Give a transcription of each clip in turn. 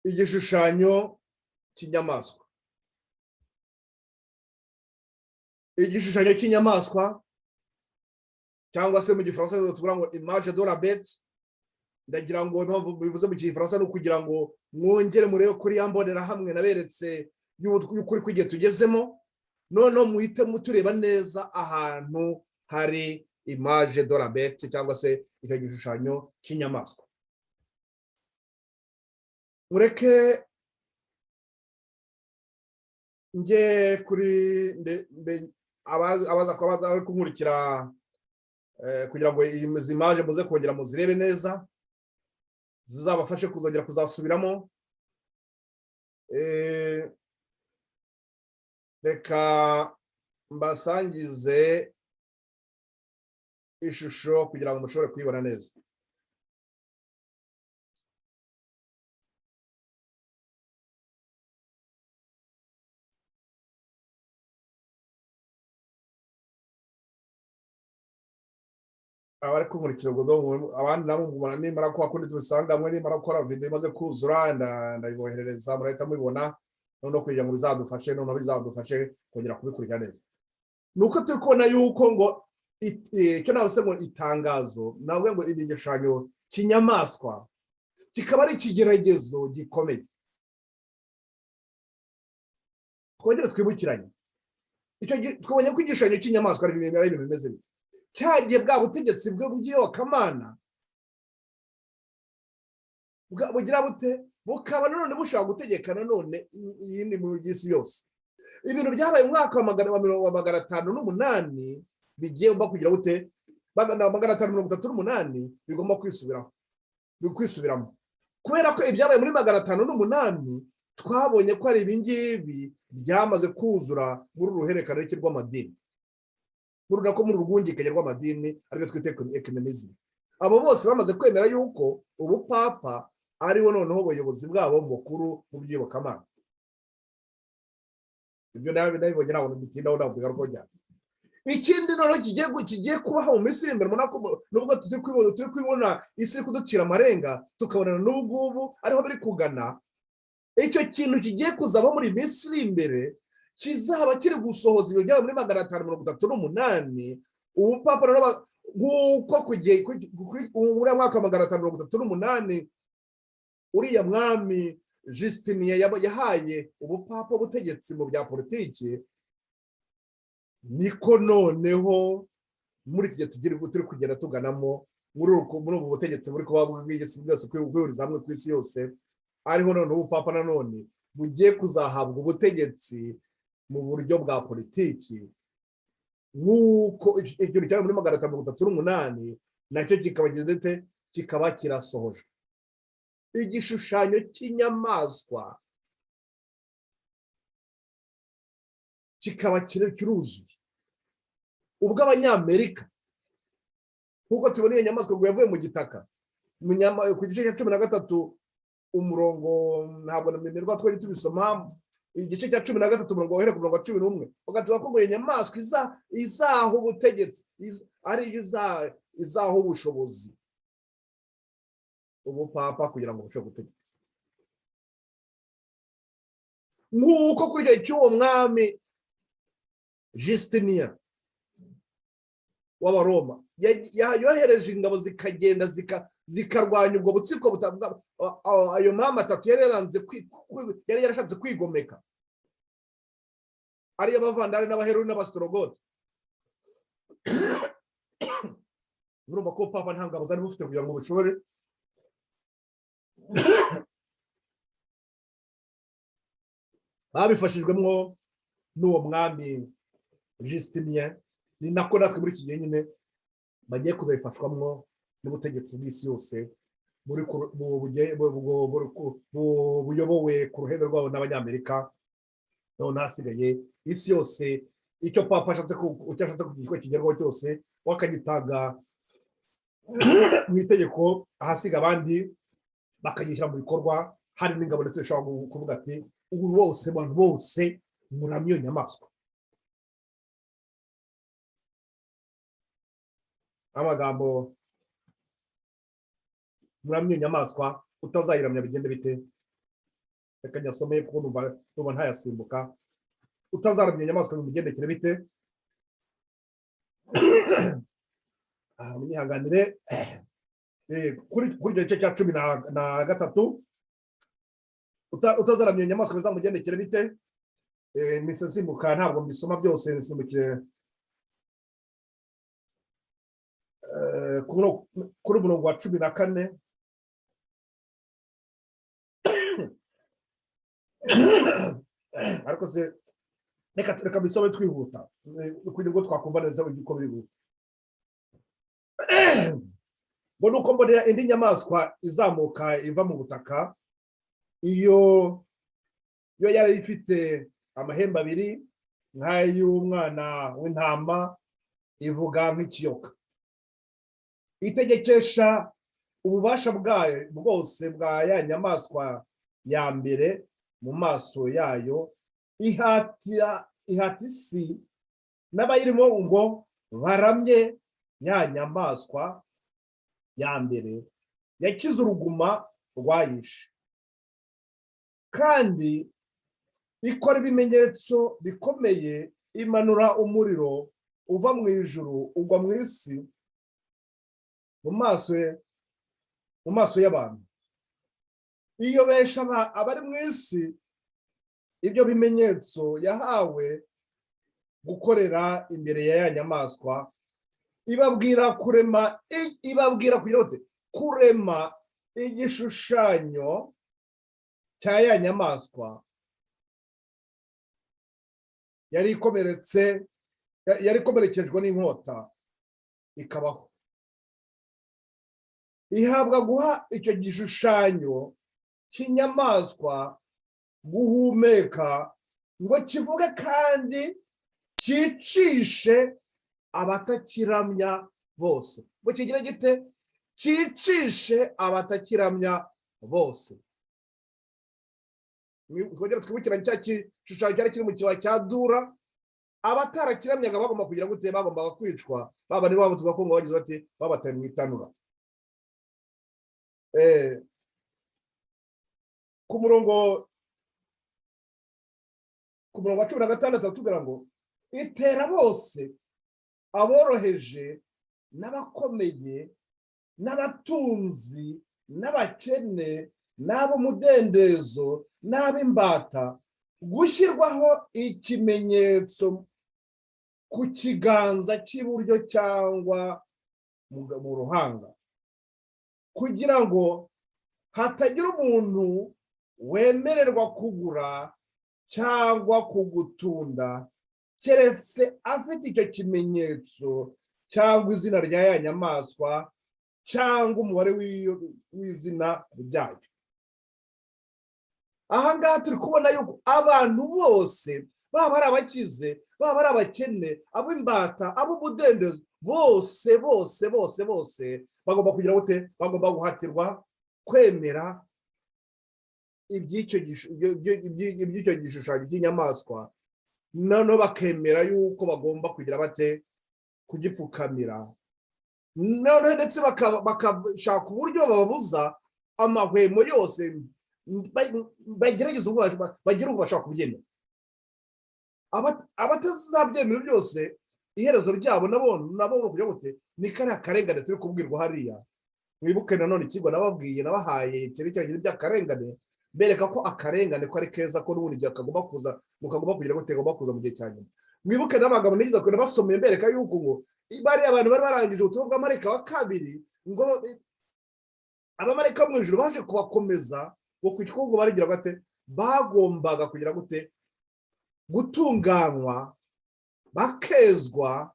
igishushanyo cy'inyamaswa. Igishushanyo cy'inyamaswa cyangwa se mu gifaransa tuvuga ngo image de la bête, ndagira ngo bivuze mu gifaransa no kugira ngo mwongere murebe kuri yambonera hamwe naberetse y'ukuri kwigiye tugezemo, none muhite mutureba neza ahantu hari image de la bête cyangwa se icyo gishushanyo cy'inyamaswa. Mureke nge kuri abaza kuba kunkurikira kugira ngo izi image muze kongera muzirebe neza, zizabafashe kuzongera kuzasubiramo. Reka mbasangize ishusho kugira ngo mushobore kuyibona neza. Abari kunkurikira ubwo abandi nabo mubona nimara ko akundi tubisanga mwe nimara gukora video imaze kuzura ndayiboherereza murahita mubibona, no kugira ngo bizadufashe bizadufashe kongera kubikurikira neza. Nuko turi kubona yuko ngo icyo nabase ngo itangazo nawe ngo igishushanyo cy'inyamaswa kikaba ari ikigeragezo gikomeye. Twongere twibukiranye icyo twabonye ko igishushanyo cy'inyamaswa ari ibintu bimeze bite. Cyagiye bwa butegetsi bwe bw'iyobokamana bugira bute bukaba none bushaka gutegeka none iyindi mu gisi yose. Ibintu byabaye mu mwaka wa 508 bigiye kugira bute 538 bigomba kwisubiramo kubera ko ibyabaye muri 508 twabonye ko ari ibingibi byamaze kuzura muri ruhererekane rw'amadini, muri urwungikanye rw'amadini ariko twite economism. Abo bose bamaze kwemera yuko ubupapa ariwo noneho ubuyobozi bwabo mukuru mu by'iyobokamana. Ibyo nabibonye nabo bitindaho navuga ko cyane. Ikindi noneho kigiye kubaho mu minsi imbere nubwo turi kwibona isi kuducira amarenga tukabona n'ubugubu ariho biri kugana. Icyo kintu kigiye kuzaba muri minsi imbere kizaba kiri gusohoza ibyo byaba muri 538. Ubupapa nk'uko kugiye muri mwaka wa 538 uriya mwami Justinian yahaye ubupapa ubutegetsi mu bya politiki, niko noneho muri iki gihe turi kugenda tuganamo muri ubu butegetsi muri kuba bw'isi byose kwihuriza hamwe ku isi yose, ariho none ubupapa nanone bugiye kuzahabwa ubutegetsi mu buryo bwa politiki nk'uko ikintu cyari muri 538 nacyo kikaba kirasohojwe. Igishushanyo cy'inyamaswa kikaba kiruzuye. Ubwo Abanyamerika nk'uko tubona iyo nyamaswa ngo yavuye mu gitaka ku gice cya 13 umurongo ntabwo namenerwa twari tubisoma igice cya 13 umurongo wohere ku murongo wa 11 bagatuba ko iyo nyamaswa izaho ubutegetsi ari izaho ubushobozi ubupapa kugira ngo bushoboke gutegeka. Nk'uko kuri cy'uwo mwami Justinian w'Abaroma yohereje ingabo zikagenda zikarwanya ubwo butsiko ayo mama atatu yari yarashatse kwigomeka, ari abavandari n'abaheruri n'abastrogote. Murumva ko papa nta ngabo zari bufite kugira ngo bushobore babifashijwemo n'uwo mwami Justinian. Ni nako natwe muri iki gihe nyine bagiye kuzabifashwamo n'ubutegetsi bw'isi yose buyobowe ku ruhande rwabo n'Abanyamerika. None hasigaye isi yose icyo papa ashatse kugira kigerwaho cyose wakagitaga mu itegeko, ahasiga abandi bakagishyira mu bikorwa. Hari n'ingabo ndetse zishobora kuvuga ati ubu bose abantu bose muramye iyo nyamaswa. Amagambo muramye iyo nyamaswa utazayiramya bigende bite? reka nyasomeye kuko numva ntayasimbuka. Utazaramya inyamaswa bimugendekere bite? Munyihanganire kuri gice cya 13 utazaramya inyamaswa bizamugendekere bite? Mise nsimbuka ntabwo mbisoma byose, nsimbukire kuri umurongo wa 14. Ariko se reka bisome twihuta kugira ngo twakumva neza uko biri. Ngo nuko mbonera indi nyamaswa izamuka iva mu butaka, iyo yari ifite amahembe abiri nk'ay'umwana w'intama, ivuga nk'ikiyoka, itegekesha ububasha bwayo bwose bwa ya nyamaswa ya mbere mu maso yayo, ihata isi n'abayirimo ngo baramye ya nyamaswa ya mbere yakize uruguma rwayishe, kandi ikora ibimenyetso bikomeye, imanura umuriro uva mu ijuru ugwa mu isi mu maso y'abantu, iyobesha abari mu isi ibyo bimenyetso yahawe gukorera imbere ya ya nyamaswa, ibabwira kurema igishushanyo cya ya nyamaswa yari ikomerekejwe n'inkota ikabaho, ihabwa guha icyo gishushanyo cy'inyamaswa guhumeka, ngo kivuge kandi cyicishe abatakiramya bose. Ngo kigira gite? Cyicishe abatakiramya bose. Twongera twibukiranye cya gishushanyo cyari kiri mu kibaya cya Dura, abatarakiramyaga bagomba kugira gute? Bagombaga kwicwa. Baba ni babo tugakongo bagize bati babataye mu itanura. Ku murongo wa 16 tugira ngo itera bose, aboroheje n'abakomeye n'abatunzi n'abakene n'abo mudendezo n'ab'imbata, gushyirwaho ikimenyetso ku kiganza cy'iburyo cyangwa mu ruhanga, kugira ngo hatagira umuntu wemererwa kugura cyangwa kugutunda keretse afite icyo kimenyetso cyangwa izina rya ya nyamaswa cyangwa umubare w'izina ryayo. Aha ngaha turi kubona yuko abantu bose, baba ari abakize, baba ari abakene, ab'imbata, ab'umudendezo, bose bagomba kugira gute? Bagomba guhatirwa kwemera iby'icyo gishushanyo cy'inyamaswa, noneho bakemera yuko bagomba kugira bate? Kugipfukamira, noneho ndetse bakashaka uburyo bababuza amahwemo yose, bagerageza bagira uko bashaka kubyemera. Abatazabyemera byose, iherezo ryabo nabo kugira gute? Ni kariya karengane turi kubwirwa hariya. Mwibuke nanone ikigo nababwiye, nabahaye icyerekeranye by'akarengane, bereka ko akarengane ko ari keza, ko n'ubundi gihe kagomba kuza, mukagomba kugira gute? Kagomba kuza mu gihe cya nyuma. Mwibuke n'amagambo nigeze kugenda basomeye mbereka yuko ngo bari abantu bari barangije ubutumwa bw'amarayika wa kabiri, ngo abamarayika mu ijuru baje kubakomeza, ngo kwitwa ngo barigira bate? Bagombaga kugira gute? Gutunganywa, bakezwa,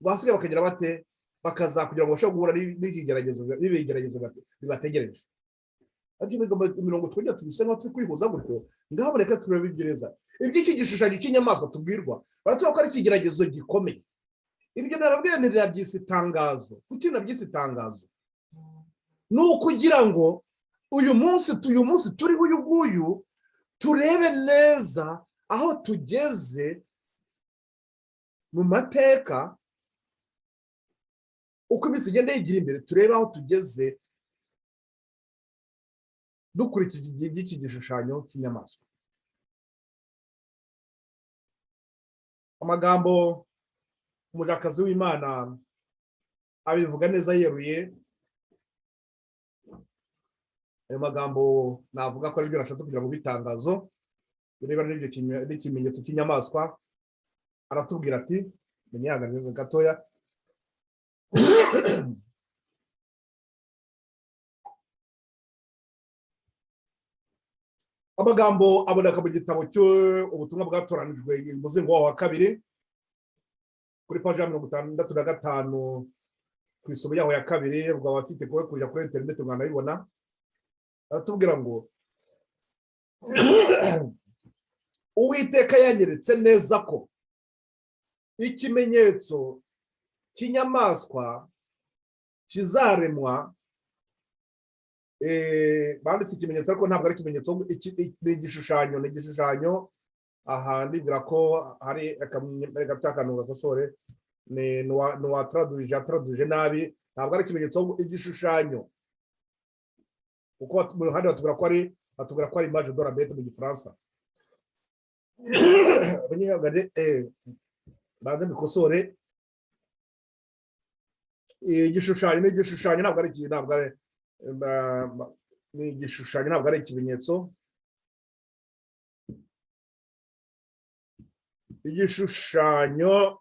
basigaye bakagira bate? Bakazakugira ngo bashobore guhura n'ibigeragezo bibategereje. Imirongo twongera tubise nko turi kwihuza gutyo, ngaho reka turabigereza iby'iki gishushanyo cy'inyamaswa tubwirwa. Baratuvuga ko ari ikigeragezo gikomeye. Ibyo narabwiye nirabyise itangazo. Kuki nabyise itangazo? Ni ukugira ngo uyu munsi turiho uyu nguyu turebe neza aho tugeze mu mateka, uko iminsi igenda yigira imbere, turebe aho tugeze dukurikije iki gishushanyo cy'inyamaswa. Amagambo umujakazi w'Imana abivuga neza yeruye. Ayo magambo navuga ko ari byo nashatse kugira ngo bitangazo birebana n'ikimenyetso cy'inyamaswa. Aratubwira ati menyaganire gatoya. Amagambo aboneka mu gitabo cy'ubutumwa bwatoranijwe umuzingo wa kabiri kuri paji ya 65 ku isomo yaho ya kabiri. Ubwo abafite kujya kuri internet mwanayibona. Aratubwira ngo Uwiteka yanyeretse neza ko ikimenyetso cy'inyamaswa kizaremwa. Banditse ikimenyetso ariko ntabwo ari ikimenyetso, ni igishushanyo. Aha ndibwira ko hari akantu gakosore, ni watraduje nabi. Ntabwo ari ikimenyetso, igishushanyo. Kuko mu ruhande batubwira ko ari image de la bête mu Gifaransa. Banze bikosore. Igishushanyo ntabwo ari ni igishushanyo, ntabwo ari ikimenyetso. Igishushanyo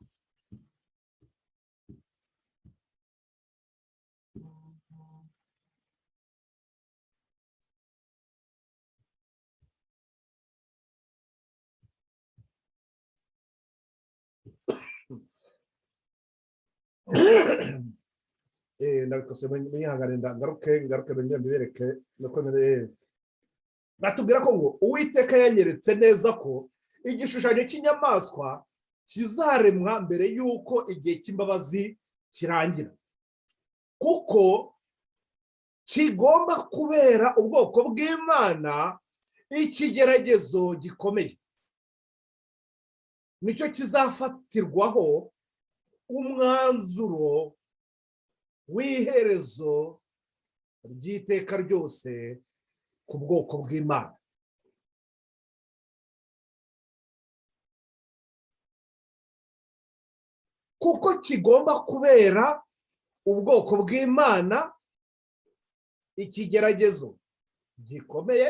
ndabikose mwihangane ngaruke mbibereke nuko batubwira ko ngo Uwiteka yanyeretse neza ko igishushanyo cy'inyamaswa kizaremwa mbere y'uko igihe cy'imbabazi kirangira, kuko kigomba kubera ubwoko bw'Imana ikigeragezo gikomeye. Nicyo kizafatirwaho umwanzuro w'iherezo ry'iteka ryose ku bwoko bw'Imana. Kuko kigomba kubera ubwoko bw'Imana ikigeragezo gikomeye,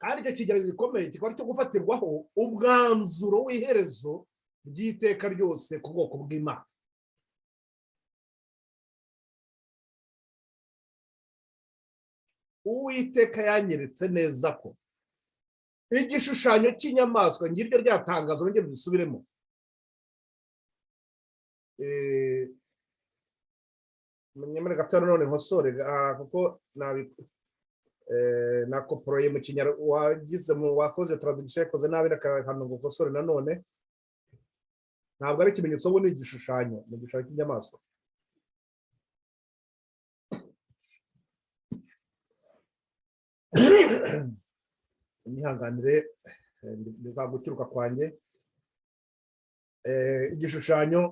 kandi icyo kigeragezo gikomeye kikaba cyo gufatirwaho umwanzuro w'iherezo ry'iteka ryose ku bwoko bw'Imana. Uwiteka yanyeretse neza ko igishushanyo cy'inyamaswa, ngiryo ryatangazo, nongere dusubiremo. Nyamara gatano none nkosore kuko nakoporoye mu Kinyarwanda, wagize mu wakoze traduction yakoze nabi n'akantu ngo nkosore nanone. Ntabwo ari ikimenyetso, ahubwo ni igishushanyo, mu gishushanyo cy'inyamaswa. Nihanganire ndiguturuka kwanjye. Igishushanyo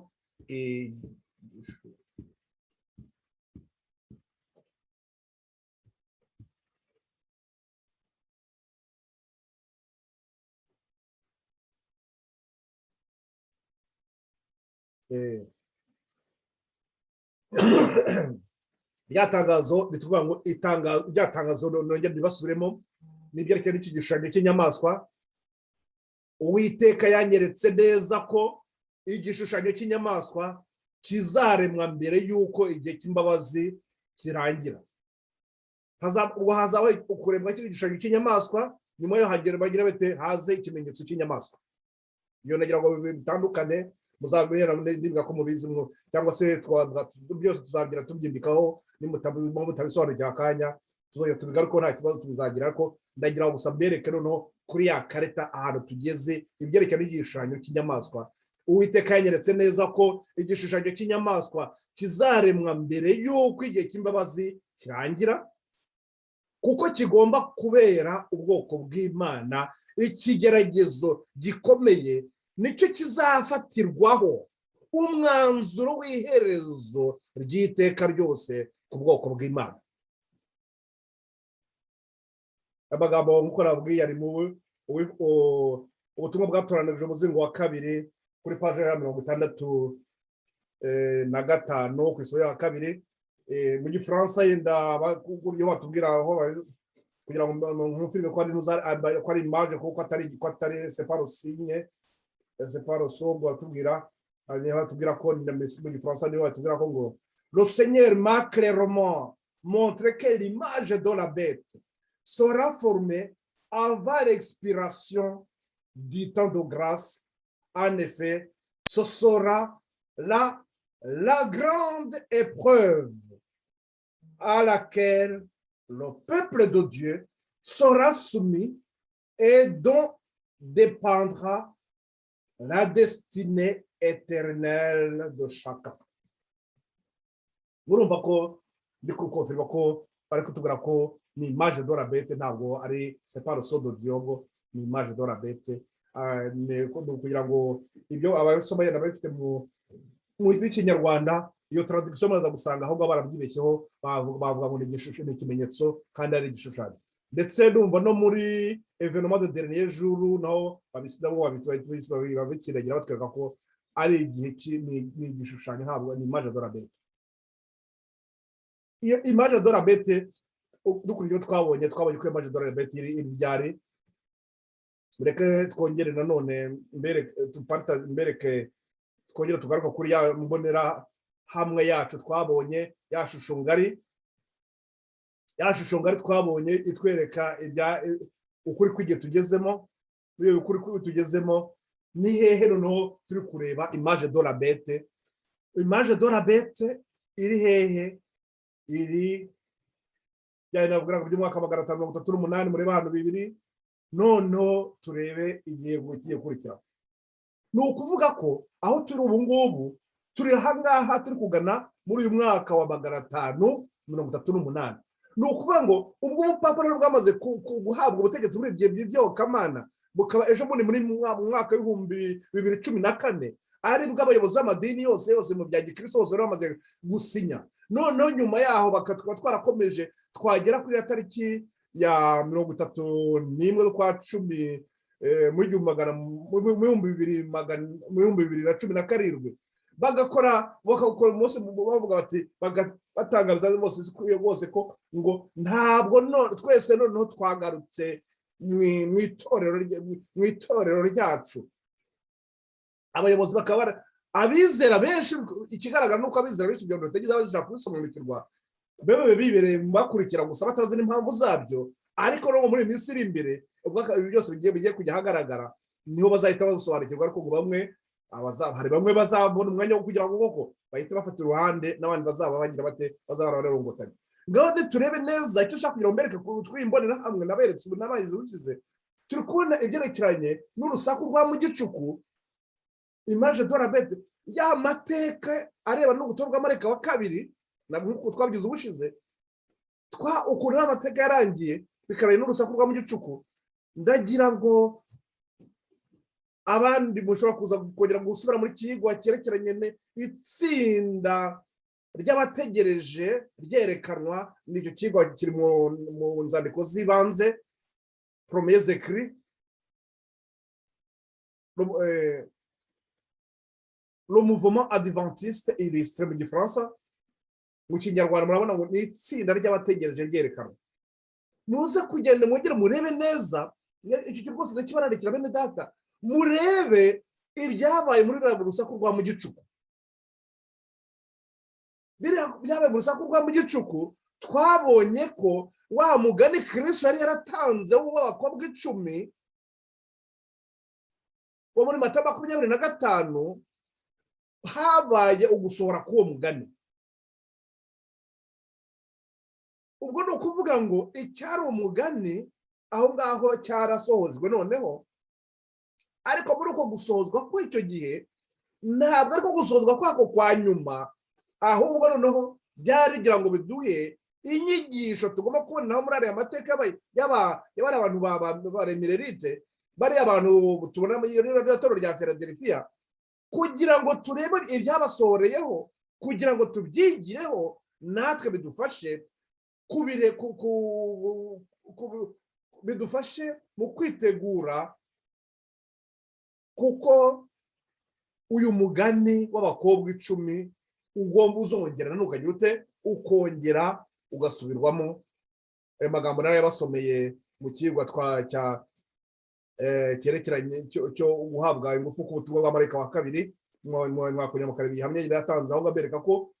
ryatangazo rituvuga ngo ryatangazo nongera ndibasubiremo n'ibyerekeye n'iki gishushanyo cy'inyamaswa. Uwiteka yanyeretse neza ko igishushanyo cy'inyamaswa kizaremwa mbere y'uko igihe cy'imbabazi kirangira. Ubwo hazaho kuremwa cy'igishushanyo cy'inyamaswa, nyuma yo bagira bate haze ikimenyetso cy'inyamaswa. Iyo nagira ngo bitandukane, muzabwira ndibwira ko mubizi cyangwa se byose tuzagira tubyimbikaho mutabisobanukira akanya tubigaruko nta kibazo tubizagira. Ko ndagira ngo gusa mbereke noneho kuri ya karita ahantu tugeze ibyerekana igishushanyo cy'inyamaswa. Uwiteka yanyeretse neza ko igishushanyo cy'inyamaswa kizaremwa mbere y'uko igihe cy'imbabazi kirangira, kuko kigomba kubera ubwoko bw'Imana ikigeragezo gikomeye. Nicyo kizafatirwaho umwanzuro w'iherezo ry'iteka ryose ku bwoko bw'Imana. Amagambo nk'uko nabwiye ari mu ubutumwa bwatoranije umuzingo wa kabiri kuri paje ya 65 ku isomo ya kabiri. Mu Gifaransa yenda iyo batubwira aho kugira ngo nk'ufire ko ari image kuko atari c'est pas le signe, c'est pas le son batubwira ko mu Gifaransa niho batubwira ko ngo le Seigneur m'a clairement montré que l'image de la bête sera formée avant l'expiration du temps de grâce. En effet, ce sera la grande épreuve à laquelle le peuple de Dieu sera soumis et dont dépendra la destinée éternelle de chacun. Murumva ko ndikukonfirma ko bari kutubwira ko ni image de la bête, ntabwo ari c'est pas le son de Dieu, ni image de la bête. Kugira ngo ibyo abasoma yenda bafite mu Kinyarwanda iyo traduction baza gusanga aho barabyibeshyeho bavuga ngo ni igishusho, ni ikimenyetso kandi ari igishushanyo. Ndetse ndumva no muri événement de dernier jour naho babishyiraho babitsiragira batwereka ko ari igihe ni igishushanyo, ntabwo ni image de la bête. Iyo image de la bête dukurikije twabonye ko image de la bête iri byari. Mureke twongere nanone mbereke twongere tugaruka kuri ya mbonera hamwe yacu twabonye, ya shusho ngari twabonye itwereka ukuri kw'igihe tugezemo. Iyo ukuri tugezemo ni hehe noneho turi kureba image de la bête. Image de la bête iri hehe? Iri nabwira ngo by'umwaka 538 muri bantu bibiri. Noneho turebe igihe kurikira. Ni ukuvuga ko aho turi ubu ngubu turi hangaha turi kugana muri uyu mwaka wa 538. Ni ukuvuga ngo ubwo ubupapa rero bwamaze guhabwa ubutegetsi muri ibyo by'iyobokamana, bukaba ejo bundi muri mwaka w'2014 ari bw'abayobozi b'amadini yose mu bya gikristo bose bamaze gusinya. Noneho nyuma yaho bakatwa twarakomeje twagera kuri tariki ya 31 z'ukwa 10 mu 2017 bagakora umunsi bavuga bati batangariza bose ko ngo ntabwo twese noneho twagarutse mu itorero ryacu. Abayobozi bakaba abizera benshi, ikigaragara nuko abizera benshi byo bategeza bashaka kubisobanukirwa bebe bibereye bakurikira gusa batazi n'impamvu zabyo, ariko no muri minsi iri imbere ubwo byose bigiye kujya hagaragara niho bazahita basobanukirwa. Ariko ngo hari bamwe bazabona umwanya wo kugira ngo koko bahita bafata uruhande n'abandi bazaba bagira bate bazaba bararongotanye. Ngaho turebe neza icyo ushaka kugira ngo mbereke twimbonera hamwe naberetse n'abayize urukize. Turi kubona ibyerekeranye n'urusaku rwa mu gicuku, image de la bête, ya mateka areba n'ubutumwa bw'amareka wa kabiri nabwo twabigize ubushize ukuntu amateka yarangiye bikaraye n'urusaku rwa mu gicuku. Ndagira ngo abandi mushobora kuza kongera gusubira muri kigwa cyerekeranye itsinda ry'abategereje ryerekanwa n'icyo kigwa kiri mu nzandiko z'ibanze premiers écrits, le mouvement adventiste illustre mu Gifaransa. Mu Kinyarwanda murabona ngo ni itsinda ry'abategereje ryerekanwa. Muze kugenda mwegere murebe neza iki cyo rwose ndakibararikira bene data, murebe ibyabaye muri rusaku rwa mu gicuku. Byabaye mu rusaku rwa mu gicuku, twabonye ko wa mugani Kristo yari yaratanze w'abakobwa 10 wo muri Matayo 25 habaye ugusohora k'uwo mugani. Ubwo no kuvuga ngo icyari umugani aho ngaho cyarasohojwe noneho, ariko muri uko gusohozwa kw'icyo gihe ntabwo ariko gusohozwa kwako kwa nyuma, ahubwo noneho byarigira ngo biduhe inyigisho tugomba kubona muri ariya mateka y'abari abantu baremirerite, bari abantu tubona muri itorero rya Philadelphia, kugira ngo turebe ibyabasohoreyeho, kugira ngo tubyigireho, natwe bidufashe bidufashe mu kwitegura, kuko uyu mugani w'abakobwa 10 ugomba uzongera nukagira ute ukongera ugasubirwamo. Ayo magambo nari yabasomeye mu kigwa cya cyerekeranye cyo guhabwa ingufu ku butumwa bwa marayika wa kabiri mwakonya mu kabiri hamwe yatanze aho gabereka ko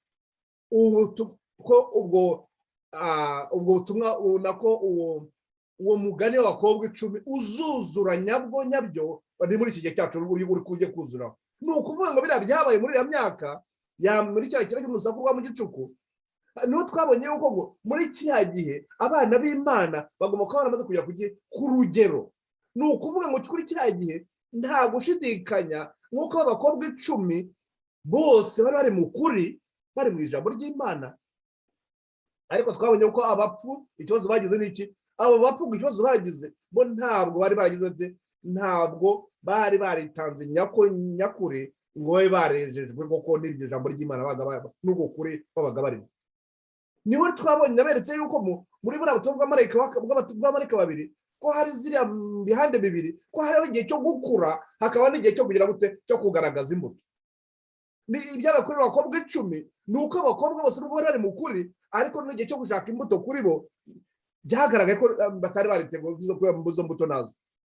ubwo butumwa nako uwo mugani w'abakobwa 10 uzuzura nyabyo ni muri iki gihe cyacu uri kujye kuzura. Ni ukuvuga ngo biriya byabaye muri ya myaka ya muri cya kira cy'umusaku wa mu gicuku, niho twabonye yuko ngo muri kiya gihe abana b'Imana bagomba kuba baramaze kugera ku rugero. Ni ukuvuga ngo kuri kiya gihe nta gushidikanya nk'uko abakobwa 10 bose bari mu kuri, bari mu ijambo ry'Imana. Ariko twabonye ko abapfu ikibazo bagize n'iki, abo bapfu ikibazo bagize bo ntabwo bari bagize ntabwo bari baritanze nyakuri ngo babe barejejwe koko n'iryo jambo ry'Imana baga n'ubwo kuri babaga barimo. Niho twabonye naberetse yuko muri buriya butumwa bw'amarayika babiri ko hari ziriya bihande bibiri, ko hariho igihe cyo gukura hakaba n'igihe cyo kugira gute cyo kugaragaza imbuto. Ni iby'abakuru b'abakobwa 10 ni uko abakobwa bose n'ubwo bari mu kuri, ariko n'igihe cyo gushaka imbuto kuri bo byagaragaye ko batari bariteguye zo mbuto nazo.